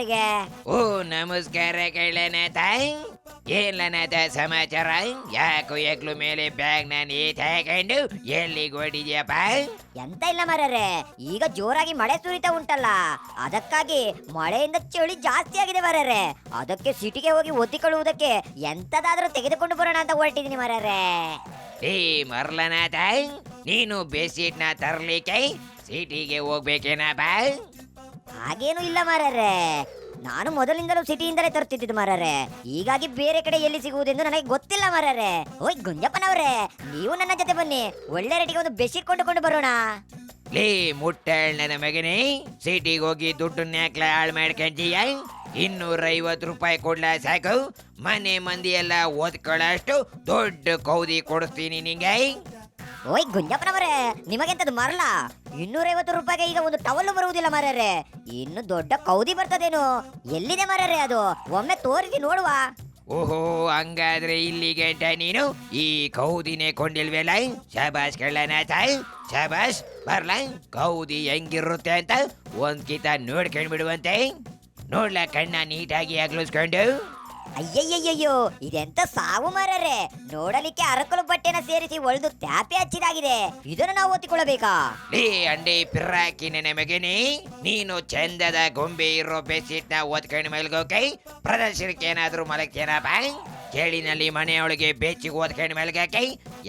ಅವರಿಗೆ. ಓ ನಮಸ್ಕಾರ ಕಳ್ಳನಾಥ. ಏನ್ಲನಾಥ ಸಮಾಚಾರ? ಯಾಕೋ ಎಗ್ಲು ಮೇಲೆ ಬ್ಯಾಗ್ ನಾನು ತಗೊಂಡು ಎಲ್ಲಿಗೆ ಹೊಡಿದ್ಯಪ್ಪ? ಎಂತ ಇಲ್ಲ ಮಾರ್ಯಾರೆ, ಈಗ ಜೋರಾಗಿ ಮಳೆ ಸುರಿತಾ ಉಂಟಲ್ಲ, ಅದಕ್ಕಾಗಿ ಮಳೆಯಿಂದ ಚಳಿ ಜಾಸ್ತಿ ಆಗಿದೆ ಮಾರ್ಯಾರೆ. ಅದಕ್ಕೆ ಸಿಟಿಗೆ ಹೋಗಿ ಒದ್ದಿಕೊಳ್ಳುವುದಕ್ಕೆ ಎಂತದಾದ್ರೂ ತೆಗೆದುಕೊಂಡು ಬರೋಣ ಅಂತ ಹೊರಟಿದ್ದೀನಿ ಮಾರ್ಯಾರೆ. ಏ ಮರ್ಲನಾಥ, ನೀನು ಬೆಡ್ಶೀಟ್ನ ತರ್ಲಿಕ್ಕೆ ಸಿಟಿಗೆ ಹೋಗ್ಬೇಕೇನಪ್ಪ? ಹಾಗೇನು ಇಲ್ಲ ಮಾರ್ಯಾರೆ, ನಾನು ಮೊದಲಿಂದಲೂ ಸಿಟಿಯಿಂದಲೇ ತರುತ್ತಿದ್ದು ಮಾರ್ಯಾರೆ. ಹೀಗಾಗಿ ಬೇರೆ ಕಡೆ ಎಲ್ಲಿ ಸಿಗುವುದೆಂದು ನನಗೆ ಗೊತ್ತಿಲ್ಲ ಮಾರ್ಯಾರೆ. ಓಯ್ ಗುಂಜಪ್ಪನವ್ರೆ, ನೀವು ನನ್ನ ಜೊತೆ ಬನ್ನಿ, ಒಳ್ಳೆ ರೇಟಿಗೆ ಒಂದು ಬೆಡ್ಶೀಟ್ ಕೊಂಡುಕೊಂಡು ಬರೋಣ. ಲೇ ಮುಟ್ಟಾಳ್ ನನ್ನ ಮಗನೇ, ಸಿಟಿಗೆ ಹೋಗಿ ದುಡ್ಡನ್ನ ಯಾಕ್ಲ ಹಾಳು ಮಾಡ್ಕೊಂತೀಯ? 250 ರೂಪಾಯಿ ಕೊಡ್ಲ ಸಾಕು, ಮನೆ ಮಂದಿ ಎಲ್ಲ ಓದ್ಕೊಳ್ಳೋಷ್ಟು ದೊಡ್ಡ ಕೌದಿ ಕೊಡಿಸ್ತೀನಿ ನಿಂಗೆ. ಓಯ್ ಗುಂಜಪ್ಪನವರೇ, ನಿಮಗೆಂತದ್ದು ಮರಲ? 250 ರೂಪಾಯಿಗೆ ಈಗ ಒಂದು ಟವಲ್ ಬರುವುದಿಲ್ಲ ಮಾರ್ಯಾರೆ, ಇನ್ನು ದೊಡ್ಡ ಕೌದಿ ಬರ್ತದೇನು? ಎಲ್ಲಿದೆ ಮಾರ್ಯಾರೆ ಅದು? ಒಮ್ಮೆ ತೋರಿಸಿ ನೋಡುವ. ಓಹೋ, ಹಂಗಾದ್ರೆ ಇಲ್ಲಿಗೆ ನೀನು ಈ ಕೌದಿನೇ ಕೊಂಡಿಲ್ವೇಲ? ಶಾಬಾಷ್ ಕಳ್ಳನಾಥ, ಶಾಬಾಷ್. ಬರ್ಲ ಕೌದಿ ಹೆಂಗಿರುತ್ತೆ ಅಂತ ಒಂದ್ ಕಿತ ನೋಡ್ಕೊಂಡ್ಬಿಡುವಂತೆ. ನೋಡ್ಲ ಕಣ್ಣ ನೀಟಾಗಿ ಅಗ್ಲಿಸ್ಕೊಂಡು. ಅಯ್ಯಯ್ಯಯ್ಯೋ, ಇದೆಂತ ಸಾವು ಮಾರ್ಯಾರೆ! ನೋಡಲಿಕ್ಕೆ ಅರಕಲು ಬಟ್ಟೆನ ಸೇರಿಸಿ ಒಳ್ದು ಟ್ಯಾಪೆ ಹಚ್ಚಿದಾಗಿದೆ. ಇದನ್ನು ನಾವು ಒತ್ತಿಕೊಳ್ಳಬೇಕಾ? ಲೇ ಅಂಡೆ ಪಿರ್ರಾಕಿ ನನ್ನ ಮಗನೇ, ನೀನು ಚಂದದ ಗೊಂಬೆ ಇರೋ ಬೆಡ್ಶೀಟ್ನ ಓದ್ಕೊಂಡು ಮಲ್ಗೋಕೆ ಪ್ರದರ್ಶನಕ್ಕೆ ಏನಾದ್ರೂ ಮಲಗ್ತೇನಪ್ಪ? ಚಳಿನಲ್ಲಿ ಮನೆಯೊಳಗೆ ಬೆಚ್ಚಿಗೆ ಓದ್ಕೊಂಡು ಮಲ್ಗಕ್ಕೆ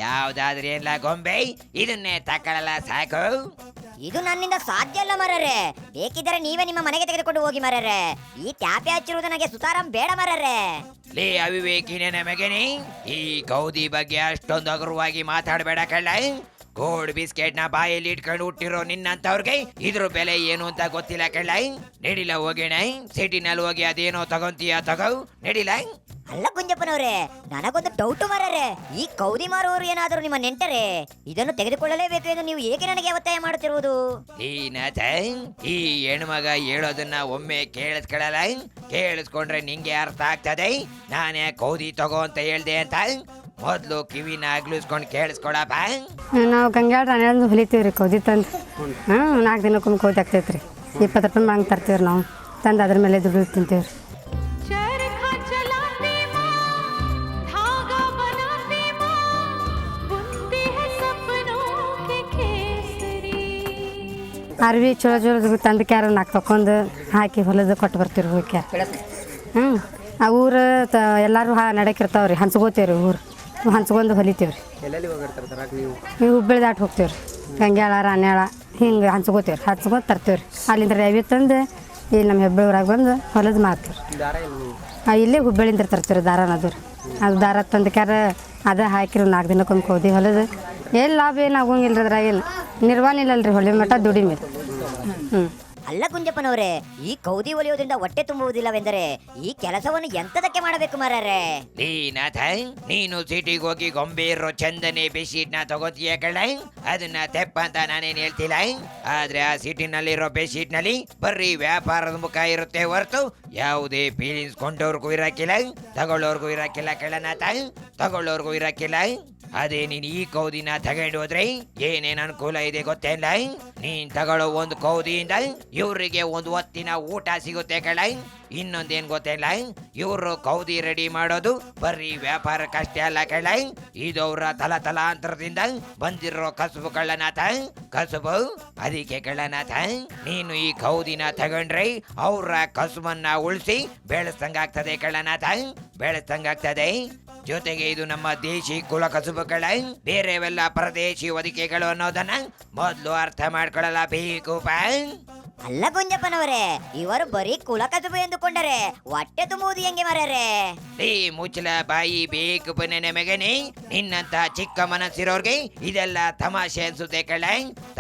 ಯಾವ್ದಾದ್ರೂ ಎಲ್ಲ ಗೊಂಬೆ ಇದನ್ನೇ ತಕೊಳ್ಳಲ್ಲ ಸಾಕು. ಇದು ನನ್ನಿಂದ ಸಾಧ್ಯ ಅಲ್ಲ ಮಾರ್ಯಾರೆ, ಬೇಕಿದ್ದರೆ ನೀವೇ ನಿಮ್ಮ ಮನೆಗೆ ತೆಗೆದುಕೊಂಡು ಹೋಗಿ ಮಾರ್ಯಾರೆ. ಈ ಟ್ಯಾಪೆ ಹಚ್ಚಿರುವುದು ನನಗೆ ಸುತಾರಾಮ್ ಬೇಡ ಮಾರ್ಯಾರೆ. ಲೇ ಅವಿವೇಕಿ ನನ್ನ ಮಗನೇ, ಈ ಕೌದಿ ಬಗ್ಗೆ ಅಷ್ಟೊಂದು ಹಗುರವಾಗಿ ಮಾತಾಡಬೇಡ ಕಳ್ಳ. ಗೋಲ್ಡ್ ಬಿಸ್ಕೆಟ್ ನ ಬಾಯಲ್ಲಿ ಇಟ್ಕೊಂಡು ಹುಟ್ಟಿರೋ ನಿನ್ನಂತವ್ರಿಗೆ ಇದ್ರ ಬೆಲೆ ಏನು ಅಂತ ಗೊತ್ತಿಲ್ಲ ಕಳ್ಳ. ನಡಿಲ ಹೋಗೋಣ, ಸಿಟಿನಲ್ಲಿ ಹೋಗಿ ಅದೇನೋ ತಗೊಂತೀಯ ತಗೋ, ನಡಿಲ. ಅಲ್ಲ ಗುಂಜಪ್ಪನವ್ರೆ, ನನಗೊಂದು ಡೌಟ್ ಮಾರ್ಯಾರೆ, ಈ ಕೌದಿ ಮಾರುವವರು ಏನಾದರೂ ನಿಮ್ಮ ನೆಂಟರೇ? ಇದನ್ನು ತೆಗೆದುಕೊಳ್ಳಲೇಬೇಕು ಎಂದು ನೀವು ಏಕೆ ನನಗೆ ಒತ್ತಾಯ ಮಾಡುತ್ತಿರುವುದು? ನಾಥ, ಈ ಹೆಣ್ಮಗ ಹೇಳೋದನ್ನ ಒಮ್ಮೆ ಕೇಳಿಸ್ಕೊಳ್ಳಲ್ಲ. ಕೇಳಿಸ್ಕೊಂಡ್ರೆ ನಿಂಗೆ ಅರ್ಥ ಆಗ್ತದೆ ನಾನೇ ಕೌದಿ ತಗೋ ಅಂತ ಹೇಳ್ದೆ ಅಂತ. ಮೊದ್ಲು ಕಿವಿನ ಅಗ್ಲಿಸ್ಕೊಂಡು ಕೇಳಿಸ್ಕೊಳಪ್ಪ. ನಾವು ಗಂಗಾಳ ರಾಣಿ ಹೊಲಿತೀವಿ ರೀ ಕೌದಿ ತಂದು. 4 ದಿನಕ್ಕೊಮ್ಮೆ ಕೌದಿ ಆಗ್ತೈತೆ ರೀ. 20 ರೂಪಾಯಿ ಮಂಗ್ ತರ್ತೀವಿ ನಾವು, ತಂದು ಅದ್ರ ಮೇಲೆ ದುಡ್ಡು ತಿಂತೀವಿ ರೀ. ಅರ್ವಿ ಚಲೋ ಚಲೋ ತಂದು ಕ್ಯಾರ 4 ತಕೊಂಡು ಹಾಕಿ ಹೊಲದು ಕೊಟ್ಟು ಬರ್ತೀವಿ ರೀ ಕ್ಯಾರ. ಆ ಊರು ಎಲ್ಲರೂ ನಡಕಿರ್ತಾವೆ ರೀ, ಹಂಚ್ಕೋತೀವಿ ರೀ. ಊರು ಹಂಚ್ಕೊಂಡು ಹೊಲಿತೀವಿ ರೀ. ನೀವು ಹುಬ್ಬಳ್ಳಿ ದಾಟ್ ಹೋಗ್ತೀವಿ ರೀ, ಗಂಗ್ಯಾಳ ರಾಣ್ಯಾಳ ಹಿಂಗೆ ಹಂಚ್ಕೋತೀವಿ ರೀ. ಹಂಚ್ಕೊಂಡು ತರ್ತೀವಿ ರೀ. ಅಲ್ಲಿಂದ ರೇವಿ ತಂದು ಇಲ್ಲಿ ನಮ್ಮ ಹೆಬ್ಬಳ್ಳಿ ಊರಾಗ ಬಂದು ಹೊಲದು ಮಾಡ್ತೀವಿ ರೀ. ಇಲ್ಲೇ ಹುಬ್ಬಳ್ಳಿಂದ ತರ್ತೀವಿ ರೀ ದಾರನದು ರೀ. ಅದು ದಾರ ತಂದು ಕ್ಯಾರ ಅದೇ ಹಾಕಿರಿ 4 ದಿನಕ್ಕೊಮ್ಮೆ ಕೌದಿ ಹೊಲದು. ಎಲ್ಲಿ ಲಾಭ ಏನು ಆಗೋಂಗಿಲ್ಲ ರೀ, ಅದ್ರಾಗ ಏನು ನಿರ್ವಾಣ ಇಲ್ಲಲ್ರಿ, ಹೊಳೆ ಮಠ ದುಡಿ ಮೇಲೆ. ಅಲ್ಲ ಗುಂಜಪ್ಪನವರೇ, ಈ ಕೌದಿ ಒಲಿಯೋದ್ರಿಂದ ಹೊಟ್ಟೆ ತುಂಬುವುದಿಲ್ಲವೆಂದರೆ ಈ ಕೆಲಸವನ್ನು ಎಂತದಕ್ಕೆ ಮಾಡಬೇಕು ಮಾರ್ಯಾರೆ? ನಾಥ, ನೀನು ಸಿಟಿಗೆ ಹೋಗಿ ಗೊಂಬೆ ಇರೋ ಚಂದನೆ ಬೆಡ್ಶೀಟ್ನ ತಗೋತೀಯ ಕಳ್ಳ, ಅದನ್ನ ತೆಪ್ಪ ಅಂತ ನಾನೇನು ಹೇಳ್ತಿಲ್ಲ. ಆದ್ರೆ ಆ ಸಿಟಿನಲ್ಲಿರೋ ಬೆಡ್ಶೀಟ್ನಲ್ಲಿ ಬರೀ ವ್ಯಾಪಾರದ ಮುಖ ಇರುತ್ತೆ ಹೊರತು ಯಾವುದೇ ಫೀಲಿಂಗ್ಸ್ ಕೊಂಡವ್ರಿಗೂ ಇರಕ್ಕಿಲ್ಲ, ತಗೊಳ್ಳೋರ್ಗೂ ಇರಕ್ಕಿಲ್ಲ ಕಳ್ಳನಾಥ, ತಗೊಳ್ಳೋರ್ಗೂ ಇರಕ್ಕಿಲ್ಲ. ಅದೇ ನೀನ್ ಈ ಕೌದಿನ ತಗೊಂಡು ಹೋದ್ರೆ ಏನೇನ್ ಅನುಕೂಲ ಇದೆ ಗೊತ್ತೇಲ್ಲ? ನೀನ್ ತಗೊಳ್ಳೋ ಒಂದು ಕೌದಿಯಿಂದ ಇವ್ರಿಗೆ ಒಂದು ಹೊತ್ತಿನ ಊಟ ಸಿಗುತ್ತೆ ಕಳ್ಳ. ಇನ್ನೊಂದೇನ್ ಗೊತ್ತಿಲ್ಲ, ಇವರು ಕೌದಿ ರೆಡಿ ಮಾಡೋದು ಬರೀ ವ್ಯಾಪಾರಕ್ಕಷ್ಟೇ ಅಲ್ಲ ಕಳ್ಳ, ಇದು ಅವರ ತಲಾಂತರದಿಂದ ಬಂದಿರೋ ಕಸುಬು ಕಳ್ಳನಾಥ, ಕಸುಬು. ಅದಕ್ಕೆ ಕಳ್ಳನಾಥ, ನೀನು ಈ ಕೌದಿನ ತಗೊಂಡ್ರೆ ಅವರ ಕಸುಬನ್ನ ಉಳಿಸಿ ಬೆಳೆಸ್ದಂಗಾಗ್ತದೆ ಕಳ್ಳನಾಥ, ಬೆಳೆಸ್ದಂಗಾಗ್ತದೆ. ಜೊತೆಗೆ ಇದು ನಮ್ಮ ದೇಶಿ ಕುಲ ಕಸುಬುಗಳ, ಬೇರೆವೆಲ್ಲ ಪರದೇಶಿ ಹೊದಿಕೆಗಳು ಅನ್ನೋದನ್ನ ಮೊದಲು ಅರ್ಥ ಮಾಡ್ಕೊಳ್ಳಲ್ಲ ಬೇಕು. ಅಲ್ಲ ಗುಂಜಪ್ಪನವರೇ, ಇವರು ಬರೀ ಕುಲ ಕಸುಬು ಎಂದುಕೊಂಡರೆ ಹೊಟ್ಟೆ ತುಂಬುವುದು ಹೆಂಗೆ ಮಾರ್ಯಾರೆ? ಮುಚ್ಚಲ ಬಾಯಿ ಬೇಕು ನನ್ನ ಮಗನೇ, ನಿನ್ನಂತ ಚಿಕ್ಕ ಮನಸ್ಸಿರೋರ್ಗೆ ಇದೆಲ್ಲ ತಮಾಷೆ ಅನ್ಸುತ್ತೆ ಕಳ್ಳ,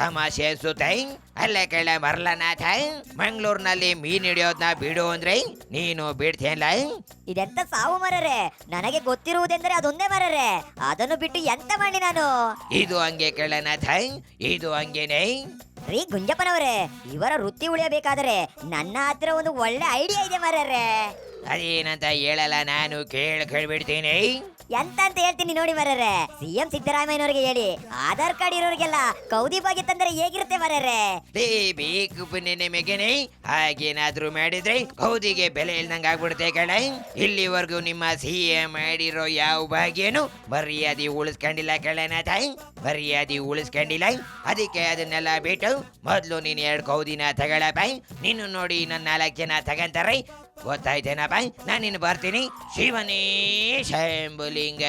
ತಮಾಷೆ ಅನ್ಸುತ್ತೆ. ಅಲ್ಲ ಕಳ್ಳ ಮರ್ಲನಾಥ, ಮಂಗಳೂರಿನಲ್ಲಿ ಮೀನ್ ಹಿಡಿಯೋದನ್ನ ಬಿಡು ಅಂದ್ರೆ ನೀನು ಬಿಡ್ತೇಲ್ಲ? ಇದೆಂತ ಸಾವು ಮಾರ್ಯಾರೆ, ನನಗೆ ಗೊತ್ತಿರುವುದೆಂದರೆ ಅದೊಂದೇ ಮಾರ್ಯಾರೆ, ಅದನ್ನು ಬಿಟ್ಟು ಎಂತ ಮಾಡಿ ನಾನು? ಇದು ಹಂಗೆ ಕಳ್ಳನಾಥ, ಇದು ಹಂಗೇನೆ. ರೀ ಗುಂಜಪ್ಪನವರೇ, ಇವರ ವೃತ್ತಿ ಉಳಿಯಬೇಕಾದರೆ ನನ್ನ ಹತ್ರ ಒಂದು ಒಳ್ಳೆ ಐಡಿಯಾ ಇದೆ ಮಾರ್ಯಾರೆ. ಅದೇನಂತ ಹೇಳಲ್ಲ, ನಾನು ಕೇಳ್ಬಿಡ್ತೀನಿ. ಎಂತ ಅಂತ ಹೇಳ್ತೀನಿ ನೋಡಿ ಮರ್ಯಾರೆ. ಸಿಎಂ ಸಿದ್ದರಾಮಯ್ಯನವರಿಗೆ ಹೇಳಿ ಆಧಾರ್ ಕಾರ್ಡ್ ಇರೋರಿಗೆಲ್ಲ ಕೌದಿ ಬಾಗಿ ತಂದರೆ ಹೇಗಿರುತ್ತೆ ಮರ್ಯಾರೆ. ಬೇಕು ಪುಣ್ಯ ನಿಮಗೇನೆ ಹಾಗೇನಾದ್ರೂ ಮಾಡಿದ್ರೆ ಕೌದಿಗೆ ಬೆಲೆ ಇಲ್ದಂಗ ಆಗ್ಬಿಡುತ್ತೆ ಕಳೆ. ಇಲ್ಲಿವರೆಗೂ ನಿಮ್ಮ ಸಿಎಂ ಮಾಡಿರೋ ಯಾವ ಭಾಗ್ಯನು ಮರ್ಯಾದೆ ಉಳಿಸ್ಕೊಂಡಿಲ್ಲ ಕಳೆನಾಥ, ಮರ್ಯಾದೆ ಉಳಿಸ್ಕೊಂಡಿಲ್ಲ. ಅದಕ್ಕೆ ಅದನ್ನೆಲ್ಲ ಬಿಟ್ಟು ಮೊದ್ಲು ನೀನ್ 2 ಕೌದಿನ ತಗೊಳಪ್ಪ. ನೀನು ನೋಡಿ ನನ್ನ 4 ಜನ ತಗಂತಾರೆ, ಗೊತ್ತಾಯ್ತೇನಪ್ಪ? ನಾನಿನ್ನು ಬರ್ತೀನಿ. ಶಿವನೇ ಶಂಭುಲಿಂಗ.